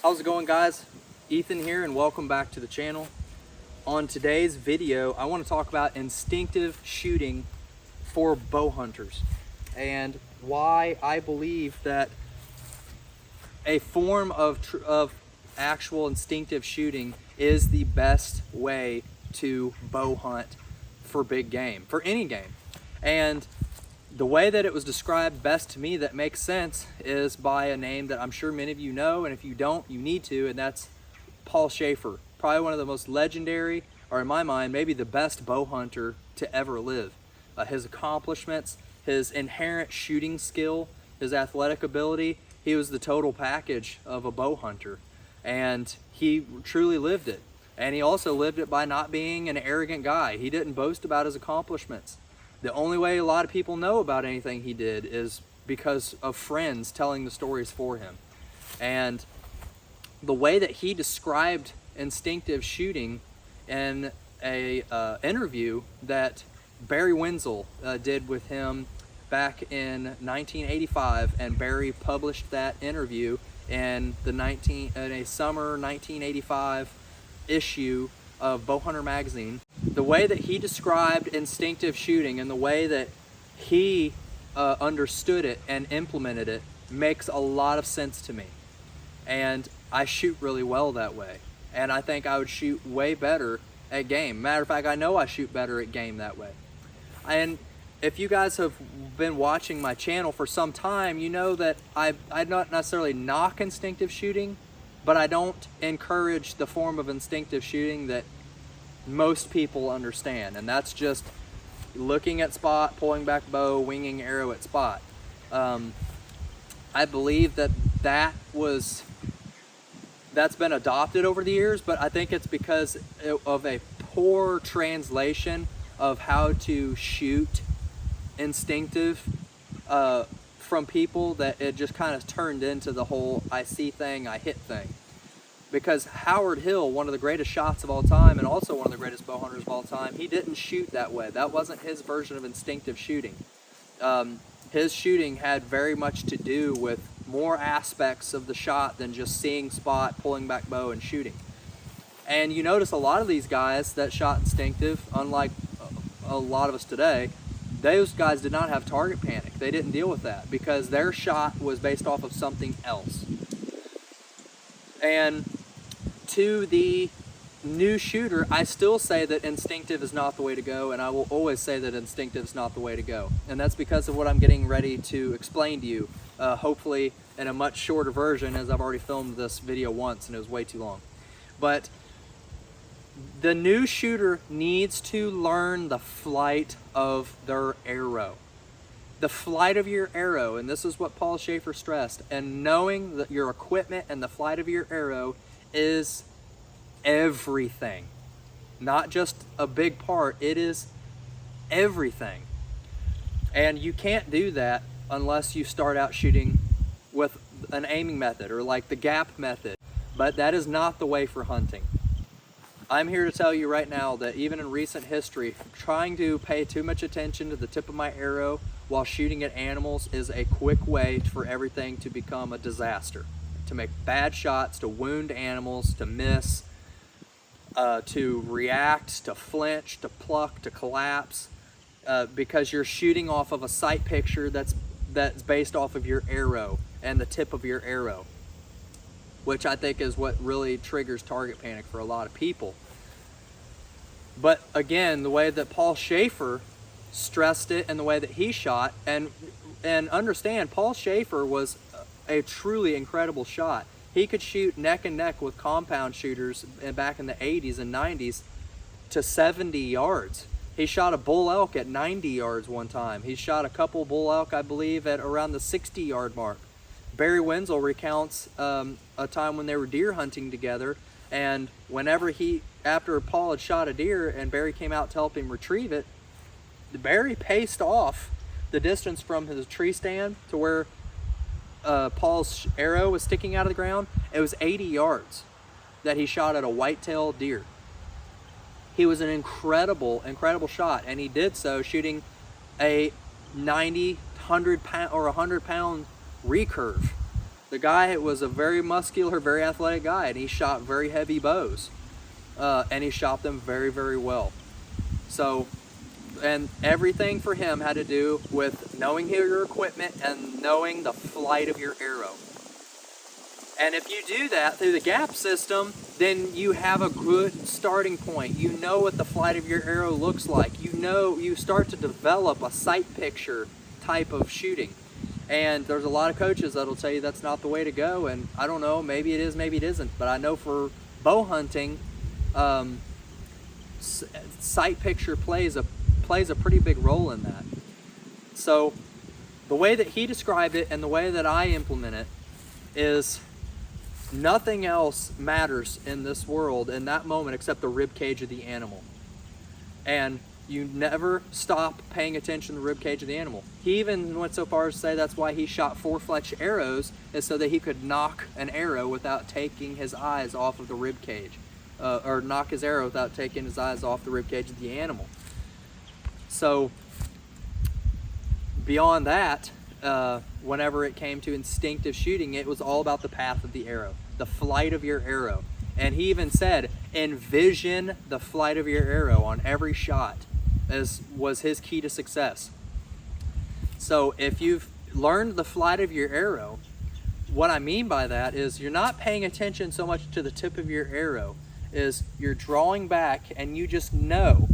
How's it going, guys? Ethan here, and welcome back to the channel. On today's video, I want to talk about instinctive shooting for bow hunters and why I believe that a form of actual instinctive shooting is the best way to bow hunt for big game, for any game. And the way that it was described best to me that makes sense is by a name that I'm sure many of you know, and if you don't, you need to, and that's Paul Schafer. Probably one of the most legendary, or in my mind, maybe the best bow hunter to ever live. His accomplishments, his inherent shooting skill, his athletic ability, he was the total package of a bow hunter. And he truly lived it. And he also lived it by not being an arrogant guy. He didn't boast about his accomplishments. The only way a lot of people know about anything he did is because of friends telling the stories for him. And the way that he described instinctive shooting in a interview that Barry Wenzel did with him back in 1985, and Barry published that interview in a summer 1985 issue of Bowhunter magazine. The way that he described instinctive shooting and the way that he understood it and implemented it makes a lot of sense to me. And I shoot really well that way. And I think I would shoot way better at game. Matter of fact, I know I shoot better at game that way. And if you guys have been watching my channel for some time, you know that I don't necessarily knock instinctive shooting, but I don't encourage the form of instinctive shooting that most people understand, and that's just looking at spot, pulling back bow, winging arrow at spot. I believe that's been adopted over the years, but I think it's because of a poor translation of how to shoot instinctive from people, that it just kind of turned into the whole I see thing, I hit thing. Because Howard Hill, one of the greatest shots of all time and also one of the greatest bow hunters of all time, he didn't shoot that way. That wasn't his version of instinctive shooting. His shooting had very much to do with more aspects of the shot than just seeing spot, pulling back bow, and shooting. And you notice a lot of these guys that shot instinctive, unlike a lot of us today, those guys did not have target panic. They didn't deal with that because their shot was based off of something else. And to the new shooter, I still say that instinctive is not the way to go, and I will always say that instinctive is not the way to go. And that's because of what I'm getting ready to explain to you, hopefully in a much shorter version, as I've already filmed this video once and it was way too long. But the new shooter needs to learn the flight of their arrow. The flight of your arrow, and this is what Paul Schafer stressed, and knowing that your equipment and the flight of your arrow is everything. Not just a big part, it is everything. And you can't do that unless you start out shooting with an aiming method or like the gap method. But that is not the way for hunting. I'm here to tell you right now that even in recent history, trying to pay too much attention to the tip of my arrow while shooting at animals is a quick way for everything to become a disaster. To make bad shots, to wound animals, to miss, to react, to flinch, to pluck, to collapse, because you're shooting off of a sight picture that's based off of your arrow and the tip of your arrow, which I think is what really triggers target panic for a lot of people. But again, the way that Paul Schafer stressed it and the way that he shot, and understand, Paul Schafer was a truly incredible shot. He could shoot neck and neck with compound shooters back in the 80s and 90s to 70 yards. He shot a bull elk at 90 yards one time. He shot a couple bull elk, I believe, at around the 60-yard mark. Barry Wenzel recounts a time when they were deer hunting together, and after Paul had shot a deer and Barry came out to help him retrieve it, Barry paced off the distance from his tree stand to where Paul's arrow was sticking out of the ground. It was 80 yards that he shot at a white-tailed deer. He was an incredible shot, and he did so shooting a 90, 100 pound or 100 pound recurve. The guy was a very muscular, very athletic guy, and he shot very heavy bows. And he shot them very, very well. So, and everything for him had to do with knowing your equipment and knowing the flight of your arrow. And if you do that through the gap system, then you have a good starting point. You know what the flight of your arrow looks like. You start to develop a sight picture type of shooting. And there's a lot of coaches that'll tell you that's not the way to go. And I don't know, maybe it is, maybe it isn't. But I know for bow hunting, sight picture plays a pretty big role in that. So the way that he described it and the way that I implement it is nothing else matters in this world in that moment except the rib cage of the animal. And you never stop paying attention to the rib cage of the animal. He even went so far as to say that's why he shot 4-fletch arrows, is so that he could knock an arrow without taking his eyes off of the rib cage. Or knock his arrow without taking his eyes off the rib cage of the animal. So beyond that, whenever it came to instinctive shooting, it was all about the path of the arrow, the flight of your arrow. And he even said, envision the flight of your arrow on every shot, was his key to success. So if you've learned the flight of your arrow, what I mean by that is you're not paying attention so much to the tip of your arrow, is you're drawing back and you just know.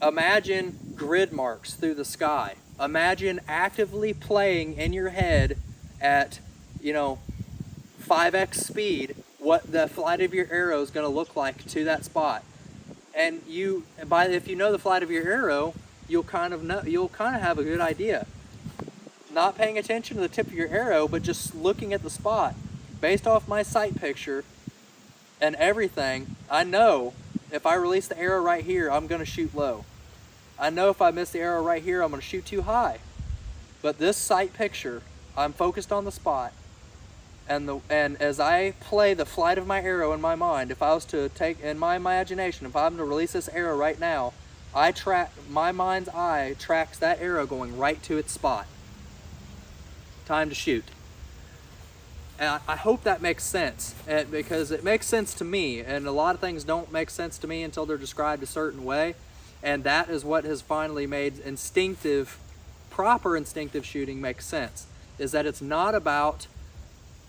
Imagine grid marks through the sky. Imagine actively playing in your head at, 5x speed what the flight of your arrow is going to look like to that spot. And if you know the flight of your arrow, you'll kind of have a good idea. Not paying attention to the tip of your arrow, but just looking at the spot. Based off my sight picture and everything, I know if I release the arrow right here, I'm going to shoot low. I know if I miss the arrow right here, I'm going to shoot too high. But this sight picture, I'm focused on the spot. And as I play the flight of my arrow in my mind, if I was to take in my imagination, if I'm to release this arrow right now, my mind's eye tracks that arrow going right to its spot. Time to shoot. And I hope that makes sense, because it makes sense to me, and a lot of things don't make sense to me until they're described a certain way. And that is what has finally made proper instinctive shooting make sense, is that it's not about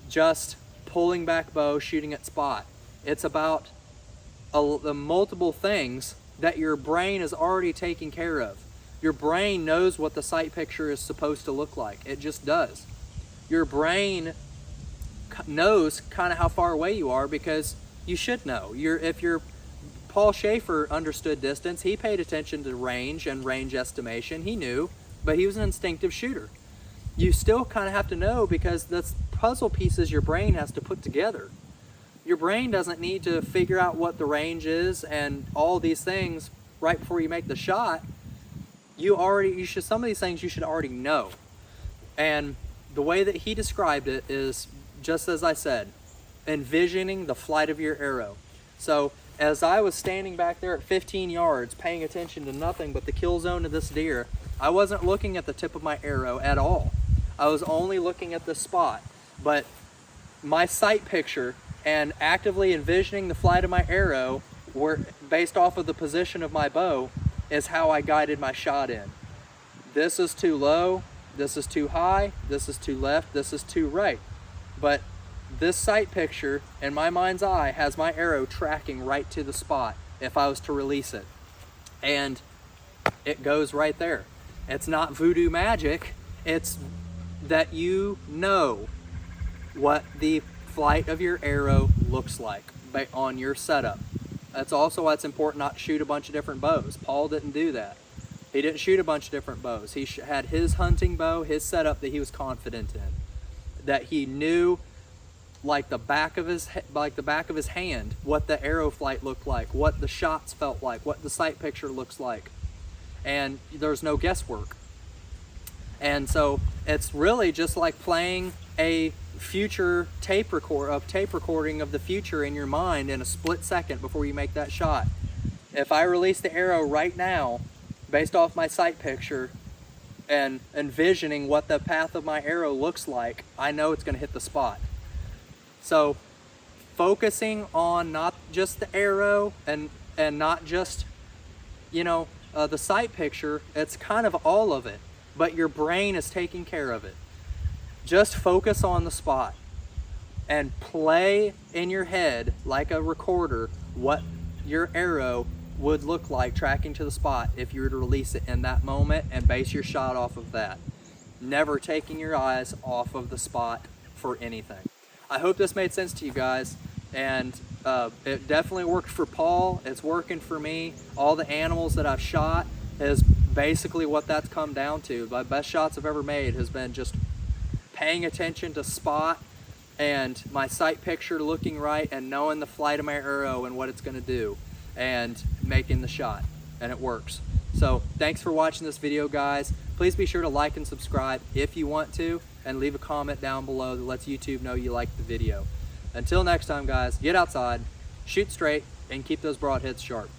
just pulling back bow, shooting at spot. It's about the multiple things that your brain is already taking care of. Your brain knows what the sight picture is supposed to look like. It just does. Your brain knows kind of how far away you are, because you should know. Paul Schafer understood distance. He paid attention to range and range estimation. He knew, but he was an instinctive shooter. You still kind of have to know, because that's puzzle pieces your brain has to put together. Your brain doesn't need to figure out what the range is and all these things right before you make the shot. Some of these things you should already know. And the way that he described it is, just as I said, envisioning the flight of your arrow. So as I was standing back there at 15 yards, paying attention to nothing but the kill zone of this deer, I wasn't looking at the tip of my arrow at all. I was only looking at the spot. But my sight picture and actively envisioning the flight of my arrow were based off of the position of my bow, is how I guided my shot in. This is too low, this is too high, this is too left, this is too right. But this sight picture in my mind's eye has my arrow tracking right to the spot if I was to release it. And it goes right there. It's not voodoo magic, it's that you know what the flight of your arrow looks like on your setup. That's also why it's important not to shoot a bunch of different bows. Paul didn't do that. He didn't shoot a bunch of different bows. He had his hunting bow, his setup that he was confident in, that he knew like the back of his hand what the arrow flight looked like, what the shots felt like, what the sight picture looks like, and there's no guesswork. And so it's really just like playing a future tape recording of the future in your mind in a split second before you make that shot. If I release the arrow right now based off my sight picture, and envisioning what the path of my arrow looks like, I know it's going to hit the spot. So focusing on not just the arrow and not just, you know, the sight picture, it's kind of all of it, but your brain is taking care of it. Just focus on the spot and play in your head like a recorder what your arrow would look like tracking to the spot if you were to release it in that moment, and base your shot off of that. Never taking your eyes off of the spot for anything. I hope this made sense to you guys, and it definitely worked for Paul. It's working for me. All the animals that I've shot is basically what that's come down to. My best shots I've ever made has been just paying attention to spot and my sight picture looking right and knowing the flight of my arrow and what it's going to do and making the shot, and it works. So thanks for watching this video, guys. Please be sure to like and subscribe if you want to, and leave a comment down below that lets YouTube know you liked the video. Until next time, guys, get outside, shoot straight, and keep those broadheads sharp.